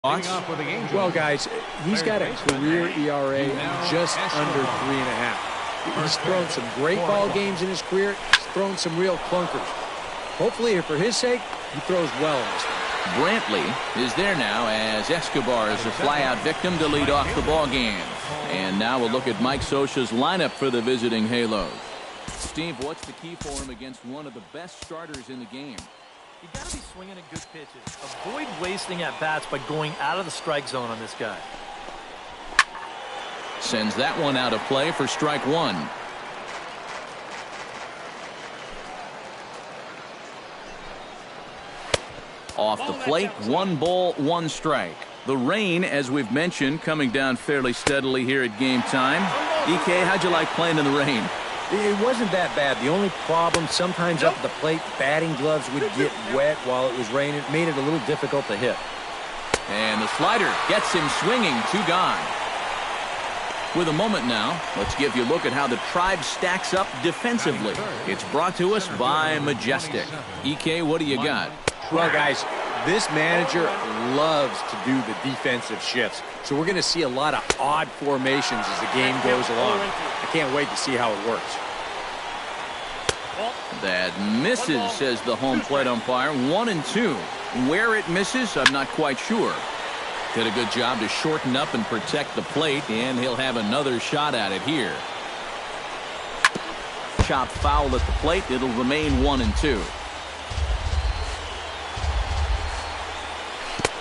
Thoughts? Well, guys, he's got a career ERA just under 3.5. He's thrown some great ball games in his career. He's thrown some real clunkers. Hopefully, for his sake, he throws well in this one. Brantley is there now as Escobar is a fly-out victim to lead off the ball game. And now we'll look at Mike Scioscia's lineup for the visiting Halos. Steve, what's the key for him against one of the best starters in the game? You got to be swinging at good pitches. Avoid wasting at-bats by going out of the strike zone on this guy. Sends that one out of play for strike one. Off the plate, 1 ball, 1 strike. The rain, as we've mentioned, coming down fairly steadily here at game time. EK, how'd you like playing in the rain? It wasn't that bad. The only problem, sometimes up at the plate, batting gloves would get wet while it was raining. It made it a little difficult to hit. And the slider gets him swinging, 2 gone. With a moment now, let's give you a look at how the Tribe stacks up defensively. It's brought to us by Majestic. EK, what do you got? Well, guys, this manager loves to do the defensive shifts. So we're going to see a lot of odd formations as the game goes along. I can't wait to see how it works. That misses, says the home plate umpire. 1-2. Where it misses, I'm not quite sure. Did a good job to shorten up and protect the plate, and he'll have another shot at it here. Chopped foul at the plate. It'll remain 1-2.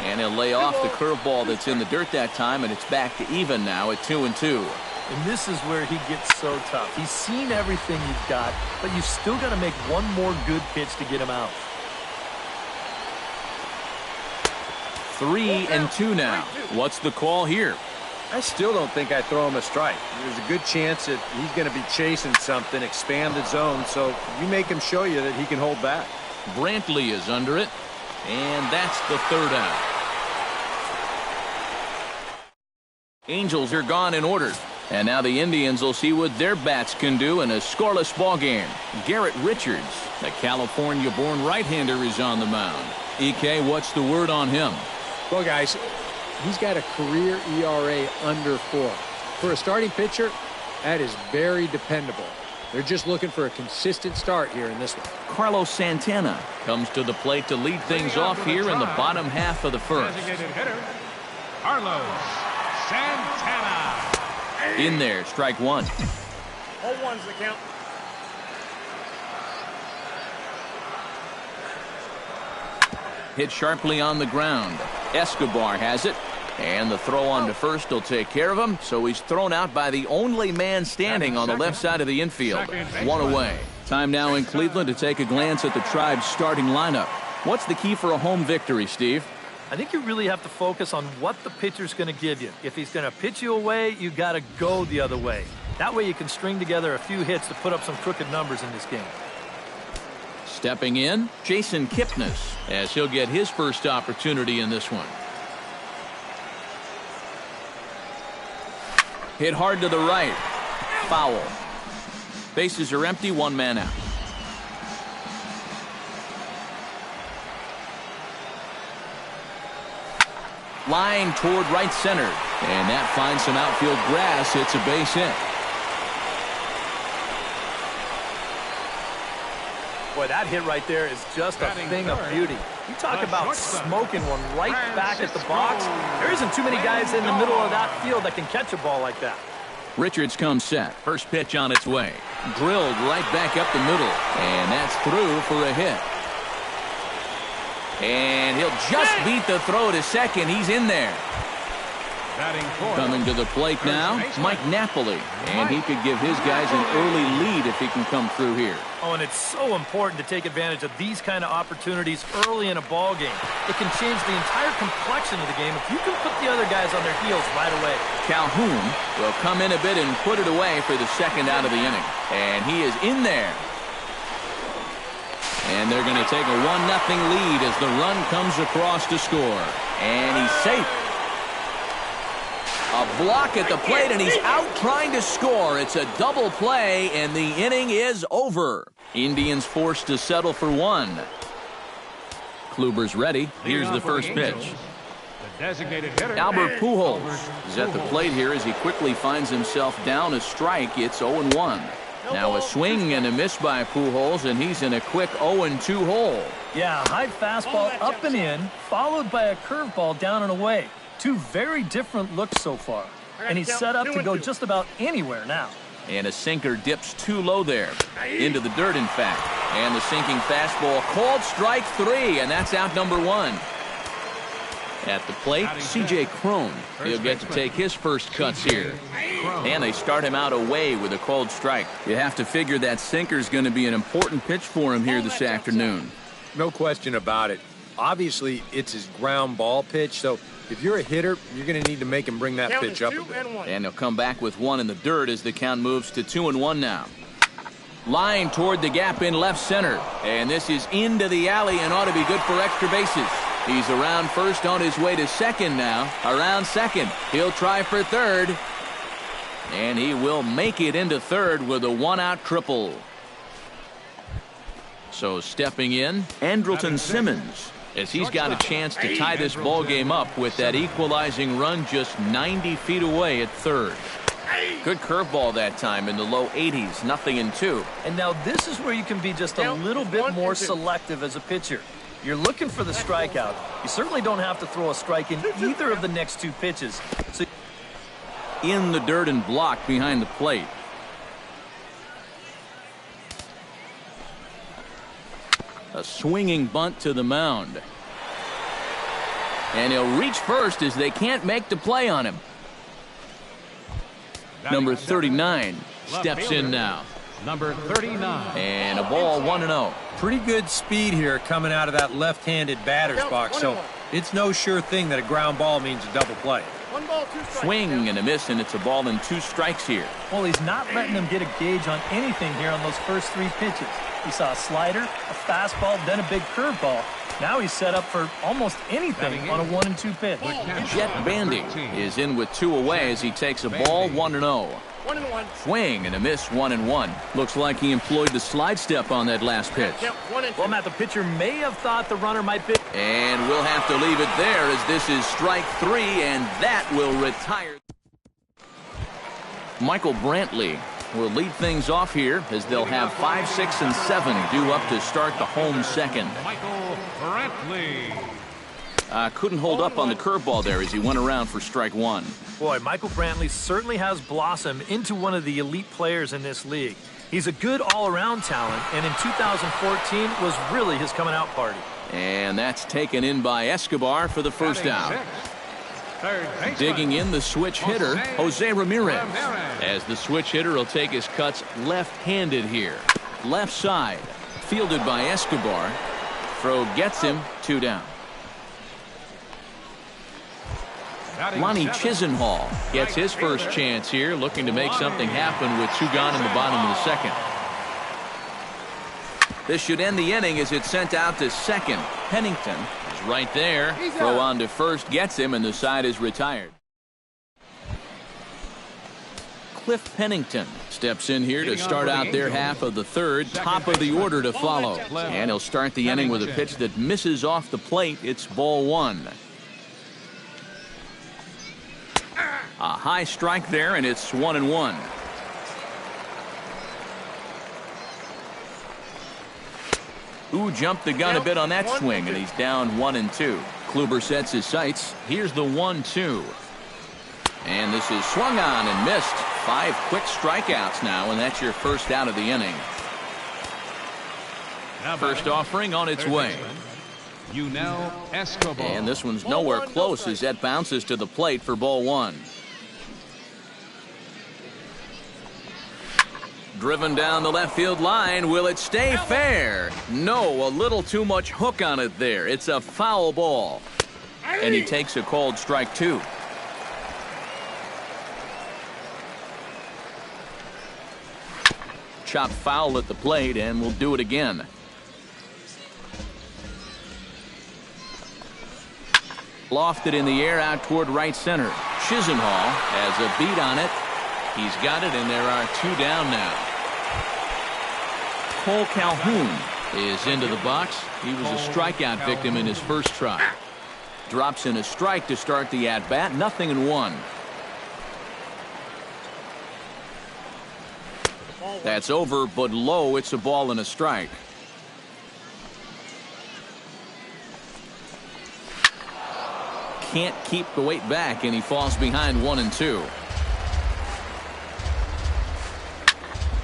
And he'll lay off the curveball that's in the dirt that time, and it's back to even now at 2-2. And this is where he gets so tough. He's seen everything you've got, but you've still got to make one more good pitch to get him out. 3-2 now. What's the call here? I still don't think I throw him a strike. There's a good chance that he's going to be chasing something, expanded zone, so you make him show you that he can hold back. Brantley is under it, and that's the 3rd out. Angels are gone in order. And now the Indians will see what their bats can do in a scoreless ball game. Garrett Richards, the California-born right-hander, is on the mound. EK, what's the word on him? Well, guys, he's got a career ERA under 4. For a starting pitcher, that is very dependable. They're just looking for a consistent start here in this one. Carlos Santana comes to the plate to lead things off here in the bottom half of the first. Carlos Santana. In there, strike 1. All ones the count. Hit sharply on the ground. Escobar has it. And the throw on to first will take care of him. So he's thrown out by the only man standing on the left side of the infield. 1 away. Time now in Cleveland to take a glance at the Tribe's starting lineup. What's the key for a home victory, Steve? I think you really have to focus on what the pitcher's going to give you. If he's going to pitch you away, you got to go the other way. That way you can string together a few hits to put up some crooked numbers in this game. Stepping in, Jason Kipnis, as he'll get his first opportunity in this one. Hit hard to the right. Foul. Bases are empty, 1 man out. Line toward right center. And that finds some outfield grass. It's a base hit. Boy, that hit right there is just a thing of beauty. You talk about smoking one right back at the box. There isn't too many guys in the middle of that field that can catch a ball like that. Richards comes set. First pitch on its way. Drilled right back up the middle. And that's through for a hit. And he'll just beat the throw to second. He's in there. Coming to the plate now, Mike Napoli. And he could give his guys an early lead if he can come through here. Oh, and it's so important to take advantage of these kind of opportunities early in a ball game. It can change the entire complexion of the game if you can put the other guys on their heels right away. Calhoun will come in a bit and put it away for the 2nd out of the inning. And he is in there. And they're going to take a 1-0 lead as the run comes across to score. And he's safe. A block at the plate, and he's out trying to score. It's a double play, and the inning is over. Indians forced to settle for 1. Kluber's ready. Here's the first pitch. Designated hitter. Albert Pujols is at the plate here as he quickly finds himself down a strike. It's 0-1. Now a swing and a miss by Pujols, and he's in a quick 0-2 hole. Yeah, high fastball up and in, followed by a curveball down and away. Two very different looks so far. And he's set up to go just about anywhere now. And a sinker dips too low there. Into the dirt, in fact. And the sinking fastball called strike 3, and that's out number 1. At the plate, C.J. Cron. He'll get to take his first cuts here. And they start him out away with a called strike. You have to figure that sinker's going to be an important pitch for him here this afternoon. No question about it. Obviously, it's his ground ball pitch, so if you're a hitter, you're going to need to make him bring that pitch up a bit. And he'll come back with one in the dirt as the count moves to 2-1 now. Line toward the gap in left center. And this is into the alley and ought to be good for extra bases. He's around first, on his way to second now. Around second. He'll try for third. And he will make it into third with a one-out triple. So stepping in, Andrelton Simmons, as he's got a chance to tie this ball game up with that equalizing run just 90 feet away at third. Good curveball that time in the low 80s, 0-2. And now this is where you can be just a little bit more selective as a pitcher. You're looking for the strikeout. You certainly don't have to throw a strike in either of the next two pitches. So in the dirt and blocked behind the plate. A swinging bunt to the mound. And he'll reach first as they can't make the play on him. Number 39 steps in now. Number 39. And a ball 1-0. Pretty good speed here coming out of that left-handed batter's box, so it's no sure thing that a ground ball means a double play. Swing and a miss, and it's a ball and 2 strikes here. well, he's not letting them get a gauge on anything here on those first 3 pitches. He saw a slider, a fastball, then a big curveball. Now he's set up for almost anything on a 1-2 pitch. Jet Bandy is in with 2 away as he takes a ball 1-0. Swing and a miss 1-1. Looks like he employed the slide step on that last pitch. Well, Matt, the pitcher may have thought the runner might be. And we'll have to leave it there as this is strike 3, and that will retire. Michael Brantley will lead things off here as they'll have 5, 6, and 7 due up to start the home second. Michael Brantley. Couldn't hold up on the curveball there as he went around for strike 1. Boy, Michael Brantley certainly has blossomed into one of the elite players in this league. He's a good all-around talent, and in 2014 was really his coming-out party. And that's taken in by Escobar for the first out. Digging in the switch hitter, Jose Ramirez. As the switch hitter will take his cuts left-handed here. Left side, fielded by Escobar. Throw gets him, 2 down. Lonnie Chisenhall gets his first chance here, looking to make something happen with 2 gone in the bottom of the second. This should end the inning as it's sent out to second. Pennington is right there. Throw on to first gets him, and the side is retired. Cliff Pennington steps in here to start out their half of the third. Top of the order to follow. And he'll start the inning with a pitch that misses off the plate. It's ball 1. A high strike there, and it's 1-1. Ooh, jumped the gun a bit on that swing, and he's down 1-2. Kluber sets his sights. Here's the 1-2. And this is swung on and missed. 5 quick strikeouts now, and that's your first out of the inning. First offering on its way. Yunel Escobar. And this one's nowhere close as that bounces to the plate for ball 1. Driven down the left field line. Will it stay fair? No, a little too much hook on it there. It's a foul ball. And he takes a called strike 2. Chop foul at the plate, and we'll do it again. Lofted in the air out toward right center. Chisenhall has a beat on it. He's got it, and there are 2 down now. Cole Calhoun is into the box. He was a strikeout victim in his first try. Drops in a strike to start the at-bat. 0-1. That's over, but low. It's a ball and a strike. Can't keep the weight back, and he falls behind 1-2.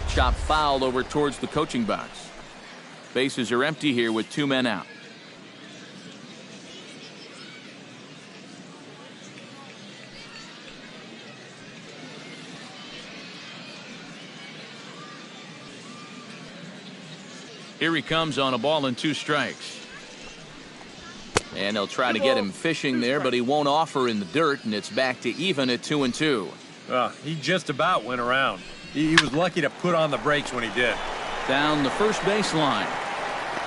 Chop fouled over towards the coaching box. Bases are empty here with 2 men out. Here he comes on a ball and 2 strikes. And they'll try to get him fishing there, but he won't offer in the dirt, and it's back to even at 2-2. He just about went around. He was lucky to put on the brakes when he did. Down the first baseline.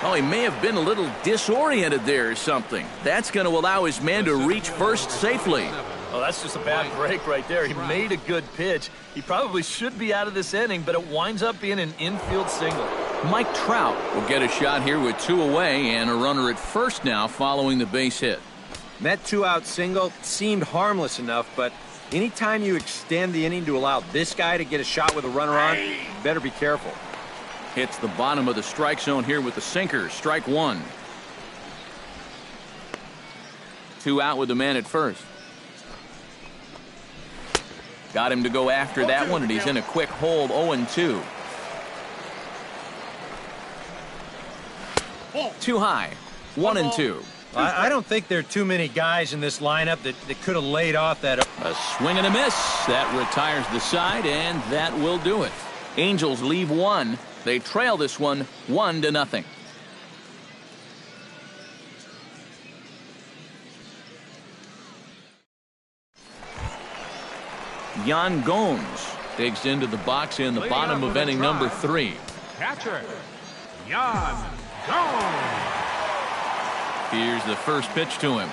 Oh, he may have been a little disoriented there or something. That's going to allow his man to reach first safely. Oh, that's just a bad break right there. He made a good pitch. He probably should be out of this inning, but it winds up being an infield single. Mike Trout will get a shot here with 2 away and a runner at first now following the base hit. That 2-out single seemed harmless enough, but anytime you extend the inning to allow this guy to get a shot with a runner on, you better be careful. Hits the bottom of the strike zone here with the sinker. Strike 1. 2 out with the man at first. Got him to go after that one, and he's in a quick hold. 0-2. Too high. 1-2. I don't think there are too many guys in this lineup that could have laid off that. A swing and a miss. That retires the side, and that will do it. Angels leave 1. They trail this one 1-0. Yan Gomes digs into the box in the bottom of inning number 3. Catcher, Yan Gomes. Here's the first pitch to him.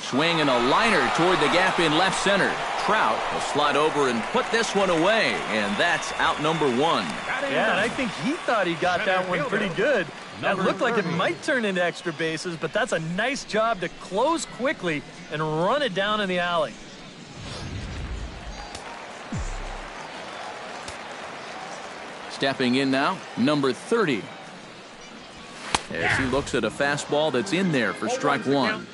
Swing and a liner toward the gap in left center. Trout will slide over and put this one away, and that's out number 1. Yeah, and I think he thought he got that one pretty good. That looked like it might turn into extra bases, but that's a nice job to close quickly and run it down in the alley. Stepping in now, number 30. As he looks at a fastball that's in there for strike 1.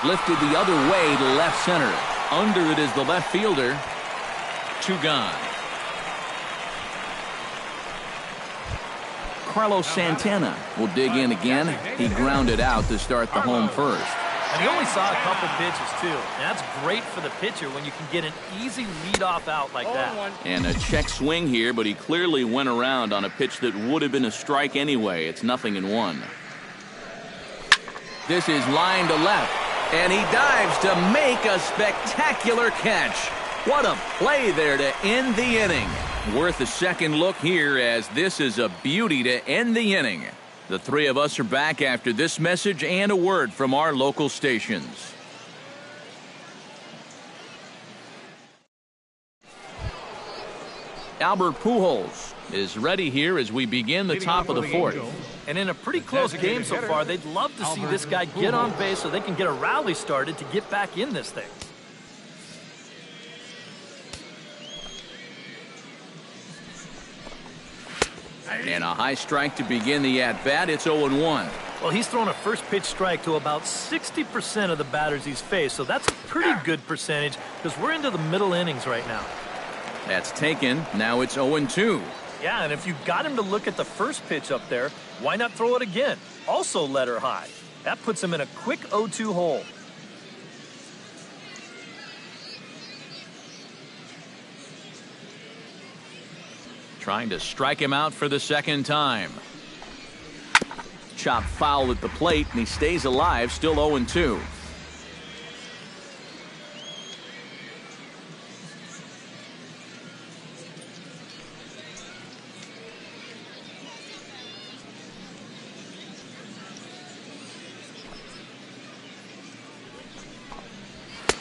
Lifted the other way to left center. Under it is the left fielder. 2 gone. Carlos Santana will dig in again. He grounded out to start the home first. And he only saw a couple pitches, too. And that's great for the pitcher when you can get an easy leadoff out like that. And a check swing here, but he clearly went around on a pitch that would have been a strike anyway. It's 0-1. This is line to left. And he dives to make a spectacular catch. What a play there to end the inning. Worth a second look here, as this is a beauty to end the inning. The 3 of us are back after this message and a word from our local stations. Albert Pujols is ready here as we begin the top of the 4th. And in a pretty close game so far, they'd love to see this guy get on base so they can get a rally started to get back in this thing. And a high strike to begin the at-bat. It's 0-1. Well, he's thrown a first pitch strike to about 60% of the batters he's faced, so that's a pretty good percentage because we're into the middle innings right now. That's taken. Now it's 0-2. Yeah, and if you got him to look at the first pitch up there, why not throw it again? Also let her high. That puts him in a quick 0-2 hole. Trying to strike him out for the second time. Chop foul at the plate, and he stays alive, still 0-2.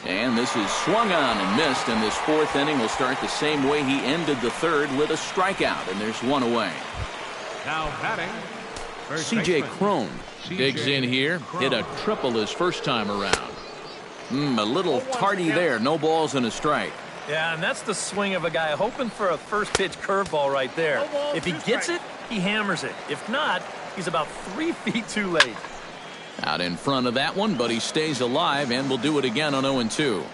And again. This is swung on and missed, and this fourth inning will start the same way he ended the third, with a strikeout, and there's one away. Now batting, C.J. Cron digs in here, hit a triple his first time around. A little tardy there, no balls and a strike. Yeah, and that's the swing of a guy hoping for a first pitch curveball right there. If he gets it, he hammers it. If not, he's about 3 feet too late. Out in front of that one, but he stays alive and will do it again on 0-2.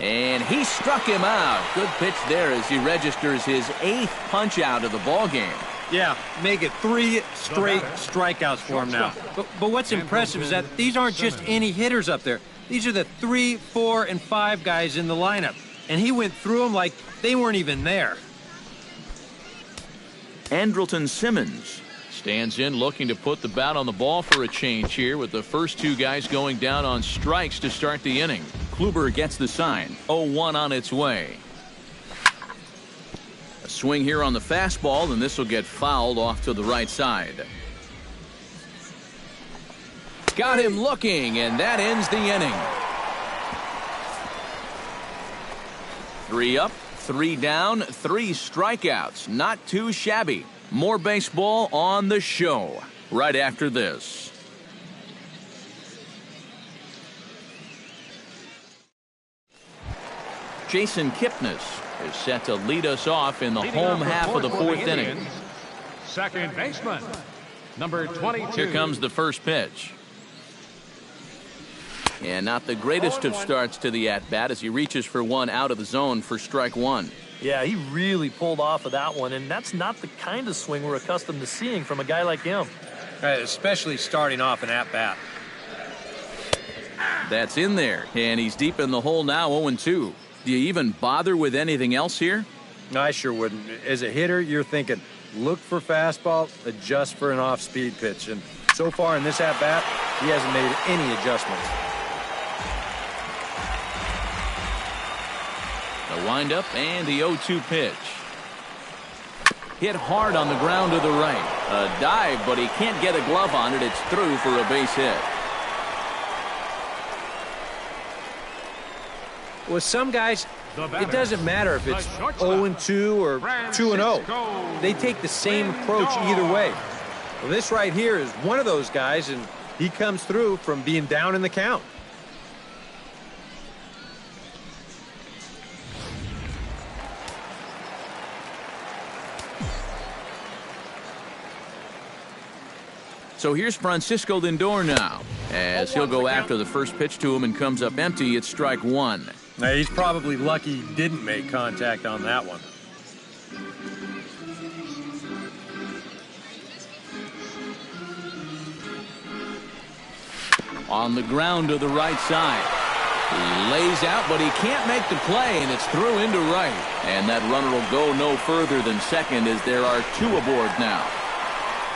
And he struck him out. Good pitch there as he registers his 8th punch out of the ball game. Yeah, make it 3 straight strikeouts for him now. But what's impressive is that these aren't just any hitters up there. These are the 3, 4, and 5 guys in the lineup. And he went through them like they weren't even there. Andrelton Simmons stands in, looking to put the bat on the ball for a change here, with the first 2 guys going down on strikes to start the inning. Kluber gets the sign. 0-1 on its way. A swing here on the fastball, and this will get fouled off to the right side. Got him looking, and that ends the inning. 3 up, 3 down, 3 strikeouts. Not too shabby. More baseball on the show right after this. Jason Kipnis is set to lead us off in the home half of the 4th inning. Second baseman, number 22. Here comes the first pitch. And not the greatest of starts to the at-bat as he reaches for one out of the zone for strike 1. Yeah, he really pulled off of that one, and that's not the kind of swing we're accustomed to seeing from a guy like him. Especially starting off an at-bat. That's in there, and he's deep in the hole now, 0-2. Do you even bother with anything else here? I sure wouldn't. As a hitter, you're thinking, look for fastball, adjust for an off-speed pitch. And so far in this at-bat, he hasn't made any adjustments. The windup and the 0-2 pitch. Hit hard on the ground to the right. A dive, but he can't get a glove on it. It's through for a base hit. With some guys, it doesn't matter if it's 0-2 or 2-0. They take the same approach either way. Well, this right here is one of those guys, and he comes through from being down in the count. So here's Francisco Lindor now, as he'll go after the first pitch to him and comes up empty. It's strike 1. Now, he's probably lucky he didn't make contact on that one. On the ground to the right side. He lays out, but he can't make the play, and it's through into right. And that runner will go no further than second as there are 2 aboard now.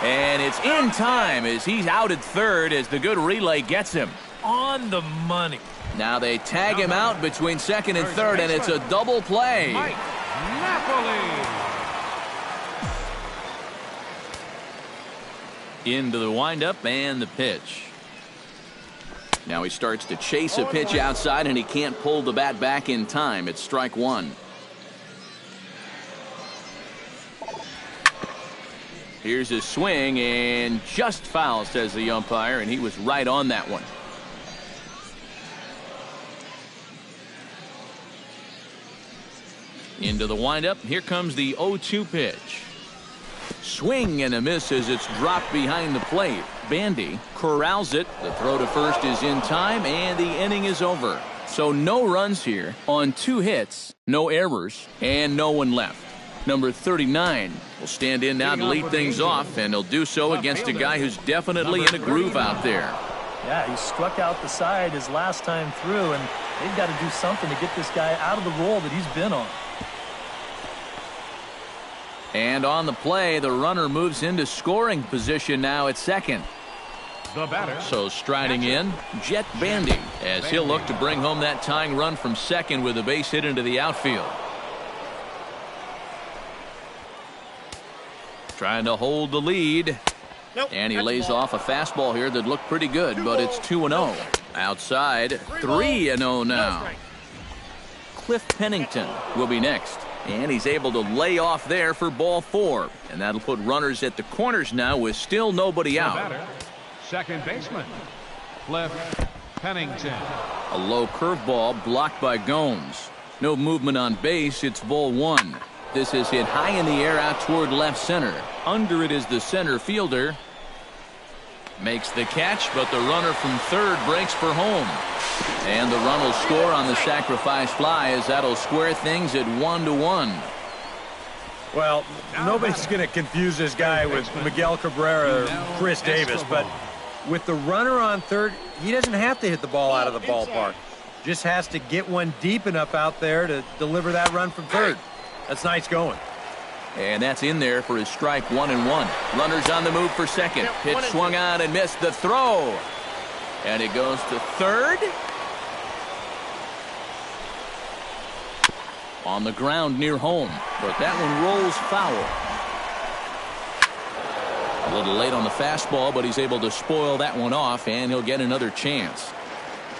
And it's in time as he's out at third as the good relay gets him. On the money. Now they tag him out between second and third, and it's a double play. Mike Napoli. Into the windup and the pitch. Now he starts to chase a pitch outside, and he can't pull the bat back in time. It's strike 1. Here's his swing, and just foul, says the umpire, and he was right on that one. Into the windup. Here comes the 0-2 pitch. Swing and a miss as it's dropped behind the plate. Bandy corrals it. The throw to first is in time, and the inning is over. So no runs here on 2 hits, no errors, and no one left. Number 39 will stand in now to lead things off, and he'll do so against a guy who's definitely in a groove out there. Yeah, he struck out the side his last time through, and they've got to do something to get this guy out of the role that he's been on. And on the play, the runner moves into scoring position now at second. The batter. So striding in, Jet Bandy, as he'll look to bring home that tying run from second with a base hit into the outfield. Trying to hold the lead. And he lays off a fastball here that looked pretty good, but it's 2-0. Outside, 3-0 now. Cliff Pennington will be next. And he's able to lay off there for ball 4. And that'll put runners at the corners now with still nobody out. Batter, second baseman, Cliff Pennington. A low curveball blocked by Gomes. No movement on base. It's ball 1. This is hit high in the air out toward left center. Under it is the center fielder. Makes the catch, but the runner from third breaks for home. And the run will score on the sacrifice fly as that'll square things at 1-1. Well, nobody's going to confuse this guy with Miguel Cabrera or Chris Davis, but with the runner on third, he doesn't have to hit the ball out of the ballpark. Just has to get one deep enough out there to deliver that run from third. That's nice going. And that's in there for his strike 1-1. Runners on the move for second. Pitch swung on and missed the throw. And it goes to third. On the ground near home. But that one rolls foul. A little late on the fastball, but he's able to spoil that one off, and he'll get another chance.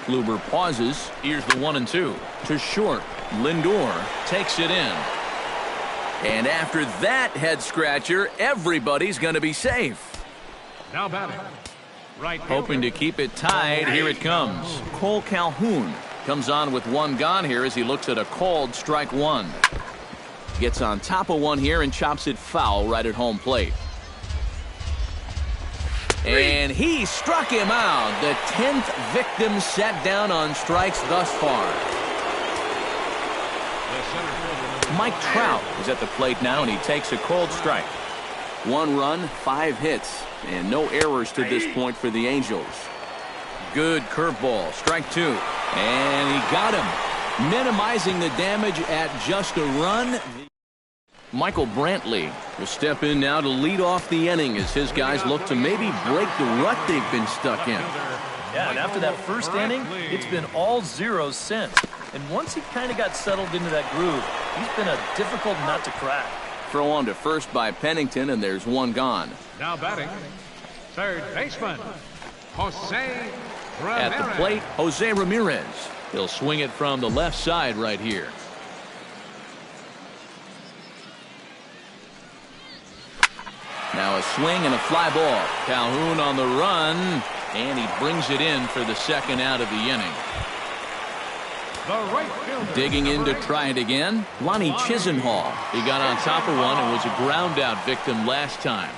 Kluber pauses. Here's the 1-2. To short. Lindor takes it in. And after that head scratcher, everybody's going to be safe. Now batting, right fielder. Hoping to keep it tied. Here it comes. Cole Calhoun comes on with one gone here as he looks at a called strike 1. Gets on top of one here and chops it foul right at home plate. And he struck him out. The 10th victim set down on strikes thus far. Mike Trout is at the plate now, and he takes a cold strike. 1 run, 5 hits, and no errors to this point for the Angels. Good curveball, strike 2. And he got him, minimizing the damage at just a run. Michael Brantley will step in now to lead off the inning as his guys look to maybe break the rut they've been stuck in. Yeah, and after that first inning, it's been all zeros since. And once he kind of got settled into that groove, he's been a difficult nut to crack. Throw on to first by Pennington, and there's one gone. Now batting, third baseman, Jose Ramirez. At the plate, Jose Ramirez. He'll swing it from the left side right here. Now a swing and a fly ball. Calhoun on the run, and he brings it in for the second out of the inning. The right fielder, Digging in to try it again, Lonnie Chisenhall. He got on top of one and was a ground out victim last time.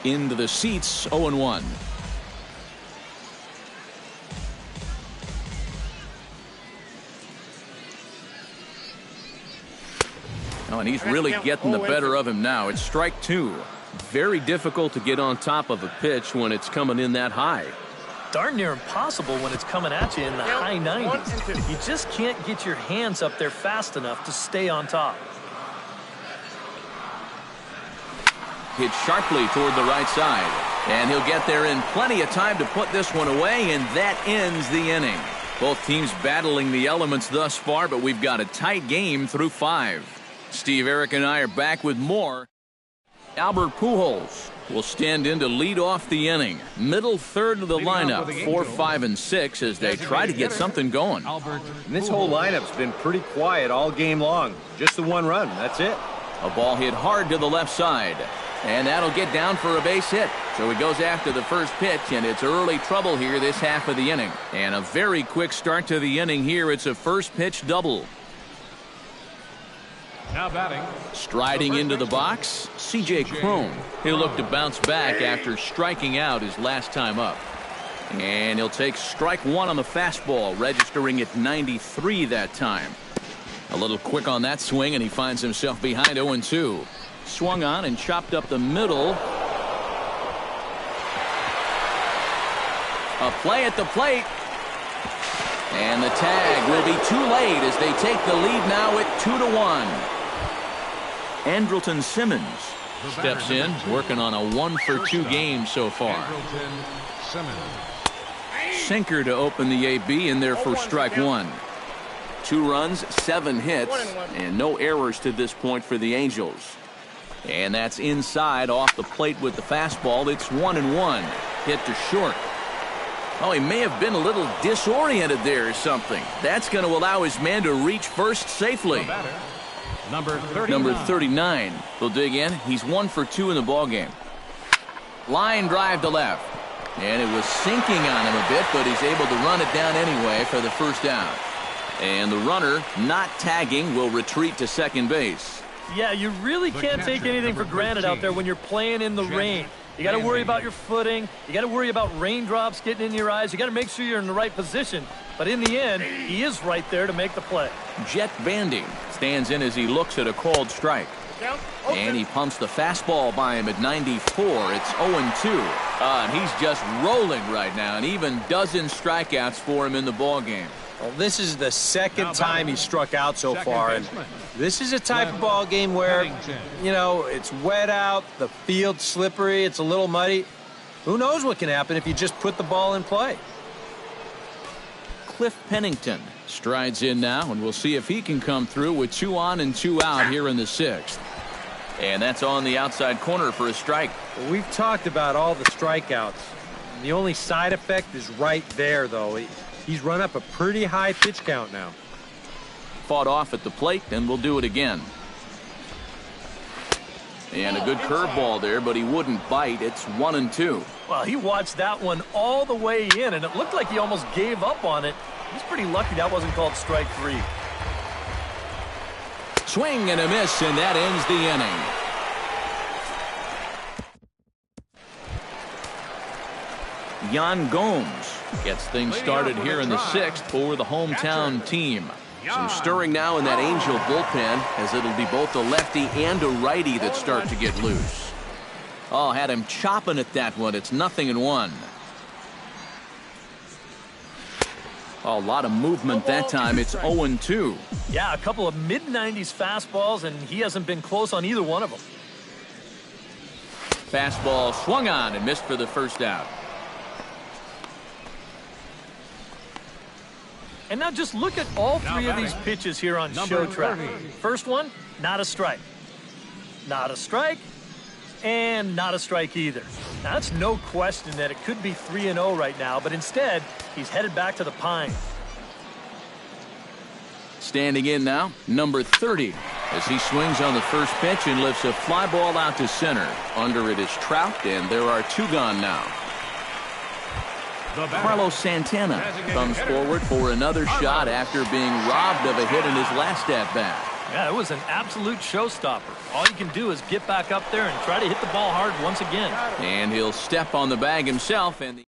Into the seats, 0-1. Oh, and he's really getting the better of him now. It's strike 2. Very difficult to get on top of a pitch when it's coming in that high. Darn near impossible when it's coming at you in the high 90s. You just can't get your hands up there fast enough to stay on top. Hit sharply toward the right side. And he'll get there in plenty of time to put this one away, and that ends the inning. Both teams battling the elements thus far, but we've got a tight game through 5. Steve, Eric, and I are back with more. Albert Pujols will stand in to lead off the inning. Middle third of the lineup, 4, 5, and 6 as they try to get something going. And this whole lineup's been pretty quiet all game long. Just the one run, that's it. A ball hit hard to the left side. And that'll get down for a base hit. So he goes after the first pitch, and it's early trouble here this half of the inning. And a very quick start to the inning here. It's a first pitch double. Now batting, Striding into the box, C.J. Cron. He'll look to bounce back after striking out his last time up. And he'll take strike 1 on the fastball, registering at 93 that time. A little quick on that swing, and he finds himself behind 0-2. Swung on and chopped up the middle. A play at the plate. And the tag will be too late as they take the lead now at 2-1. Andrelton Simmons steps in, working on a 1-for-2 game so far. Andrelton Simmons. Sinker to open the AB in there for strike 1. 2 runs, 7 hits, and no errors to this point for the Angels. And that's inside off the plate with the fastball. It's 1-1. Hit to short. Oh, he may have been a little disoriented there or something. That's going to allow his man to reach first safely. Number 39. Number 39. They'll dig in. He's 1 for 2 in the ballgame. Line drive to left. And it was sinking on him a bit, but he's able to run it down anyway for the first down. And the runner, not tagging, will retreat to second base. Yeah, you really can't take anything for granted out there when you're playing in the rain. You got to worry about your footing. You got to worry about raindrops getting in your eyes. You got to make sure you're in the right position. But in the end, he is right there to make the play. Jet Bandy stands in as he looks at a called strike. And he pumps the fastball by him at 94. It's 0-2. And he's just rolling right now, and even dozen strikeouts for him in the ballgame. Well, this is the second time he struck out so far, and this is a type of ball game where, you know, it's wet out, the field's slippery, it's a little muddy. Who knows what can happen if you just put the ball in play? Cliff Pennington strides in now, and we'll see if he can come through with 2 on and 2 out here in the 6th. And that's on the outside corner for a strike. Well, we've talked about all the strikeouts. The only side effect is right there, though. He's run up a pretty high pitch count now. Fought off at the plate, and we'll do it again. And a good curveball there, but he wouldn't bite. It's 1-2. Well, he watched that one all the way in, and it looked like he almost gave up on it. He's pretty lucky that wasn't called strike 3. Swing and a miss, and that ends the inning. Yan Gomes gets things started here in the 6th for the hometown team. Some stirring now in that Angel bullpen, as it'll be both a lefty and a righty that start to get loose. Oh, had him chopping at that one. It's 0-1. A lot of movement that time. It's 0-2. Yeah, a couple of mid-90s fastballs, and he hasn't been close on either one of them. Fastball swung on and missed for the first out. And now just look at all 3 of these pitches here on Show Track. First one, not a strike. Not a strike. And not a strike either. Now, that's no question that it could be 3-0 right now, but instead, he's headed back to the Pine. Standing in now, number 30, as he swings on the first pitch and lifts a fly ball out to center. Under it is Trout, and there are 2 gone now. Carlos Santana comes forward for another shot after being robbed of a hit in his last at-bat. Yeah, it was an absolute showstopper. All you can do is get back up there and try to hit the ball hard once again. And he'll step on the bag himself, and